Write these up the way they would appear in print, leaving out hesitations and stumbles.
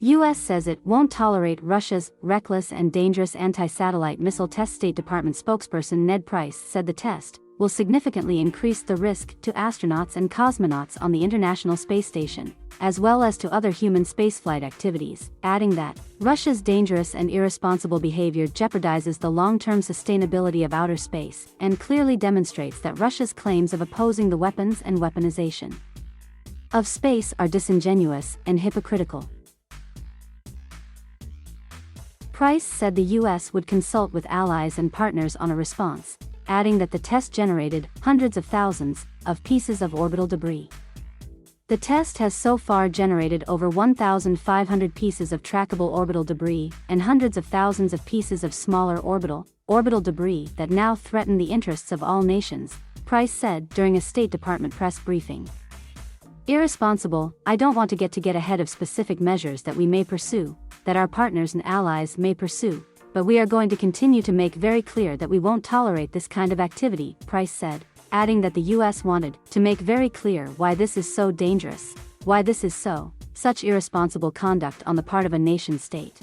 U.S. says it won't tolerate Russia's reckless and dangerous anti-satellite missile test. State Department spokesperson Ned Price said the test will significantly increase the risk to astronauts and cosmonauts on the International Space Station, as well as to other human spaceflight activities, adding that Russia's dangerous and irresponsible behavior jeopardizes the long-term sustainability of outer space and clearly demonstrates that Russia's claims of opposing the weapons and weaponization of space are disingenuous and hypocritical. Price said the U.S. would consult with allies and partners on a response, adding that the test generated hundreds of thousands of pieces of orbital debris. The test has so far generated over 1,500 pieces of trackable orbital debris and hundreds of thousands of pieces of smaller orbital debris that now threaten the interests of all nations, Price said during a State Department press briefing. Irresponsible, I don't want to get ahead of specific measures that we may pursue, that our partners and allies may pursue, but we are going to continue to make very clear that we won't tolerate this kind of activity, Price said, adding that the U.S. wanted to make very clear why this is so dangerous, why this is such irresponsible conduct on the part of a nation-state.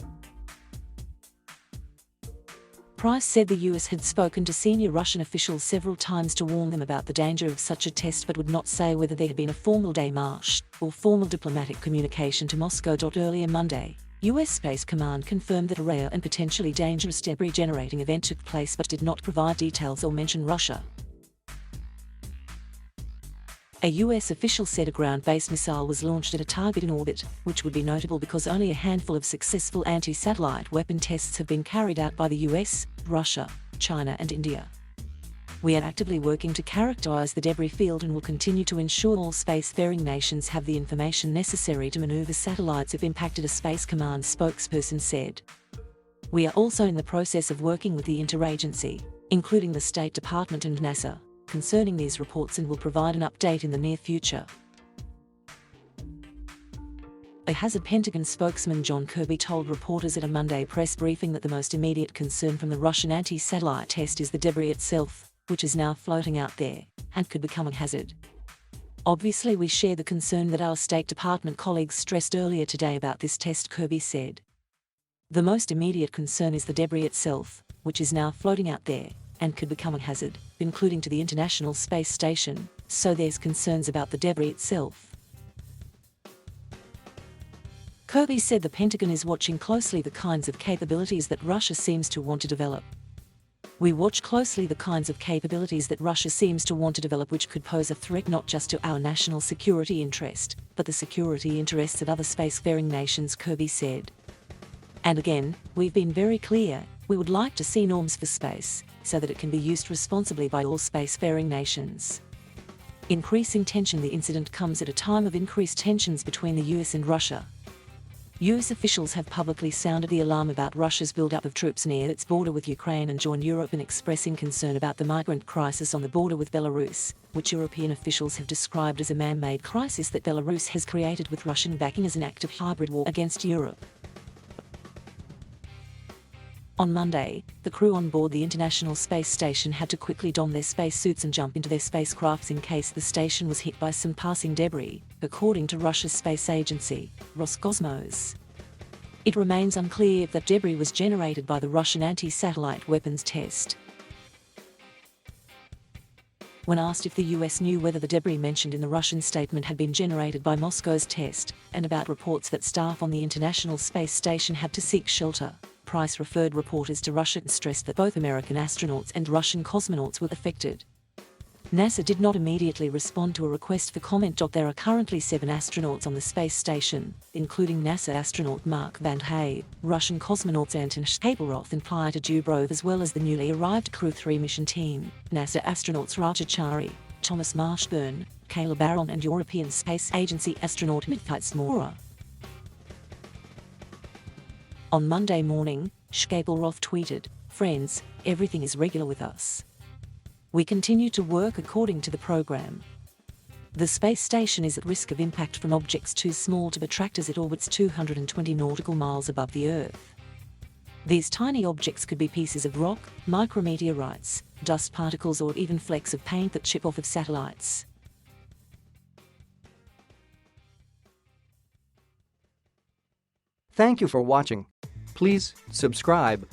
Price said the U.S. had spoken to senior Russian officials several times to warn them about the danger of such a test, but would not say whether there had been a formal démarche or formal diplomatic communication to Moscow. Earlier Monday, U.S. Space Command confirmed that a rare and potentially dangerous debris-generating event took place but did not provide details or mention Russia. A U.S. official said a ground-based missile was launched at a target in orbit, which would be notable because only a handful of successful anti-satellite weapon tests have been carried out by the U.S., Russia, China and India. We are actively working to characterize the debris field and will continue to ensure all spacefaring nations have the information necessary to maneuver satellites if impacted, a Space Command spokesperson said. We are also in the process of working with the interagency, including the State Department and NASA, concerning these reports and will provide an update in the near future. A Pentagon spokesman John Kirby told reporters at a Monday press briefing that the most immediate concern from the Russian anti-satellite test is the debris itself, which is now floating out there, and could become a hazard. Obviously we share the concern that our State Department colleagues stressed earlier today about this test, Kirby said. The most immediate concern is the debris itself, which is now floating out there, and could become a hazard, including to the International Space Station, so there's concerns about the debris itself. Kirby said the Pentagon is watching closely the kinds of capabilities that Russia seems to want to develop. We watch closely the kinds of capabilities that Russia seems to want to develop, which could pose a threat not just to our national security interest, but the security interests of other spacefaring nations, Kirby said. And again, we've been very clear, we would like to see norms for space, so that it can be used responsibly by all spacefaring nations. Increasing tension. The incident comes at a time of increased tensions between the US and Russia. US officials have publicly sounded the alarm about Russia's build-up of troops near its border with Ukraine and joined Europe in expressing concern about the migrant crisis on the border with Belarus, which European officials have described as a man-made crisis that Belarus has created with Russian backing as an act of hybrid war against Europe. On Monday, the crew on board the International Space Station had to quickly don their spacesuits and jump into their spacecrafts in case the station was hit by some passing debris, according to Russia's space agency, Roscosmos. It remains unclear if that debris was generated by the Russian anti-satellite weapons test. When asked if the US knew whether the debris mentioned in the Russian statement had been generated by Moscow's test, and about reports that staff on the International Space Station had to seek shelter, Price referred reporters to Russia and stressed that both American astronauts and Russian cosmonauts were affected. NASA did not immediately respond to a request for comment. There are currently 7 astronauts on the space station, including NASA astronaut Mark Van Hay, Russian cosmonauts Anton Shkaplerov and Pyotr Dubrov, as well as the newly arrived Crew 3 mission team, NASA astronauts Raja Chari, Thomas Marshburn, Kayla Barron and European Space Agency astronaut Mitfitz Mora. On Monday morning, Shkaplerov tweeted, "Friends, everything is regular with us. We continue to work according to the program. The space station is at risk of impact from objects too small to be tracked as it orbits 220 nautical miles above the Earth. These tiny objects could be pieces of rock, micrometeorites, dust particles or even flecks of paint that chip off of satellites." Thank you for watching. Please subscribe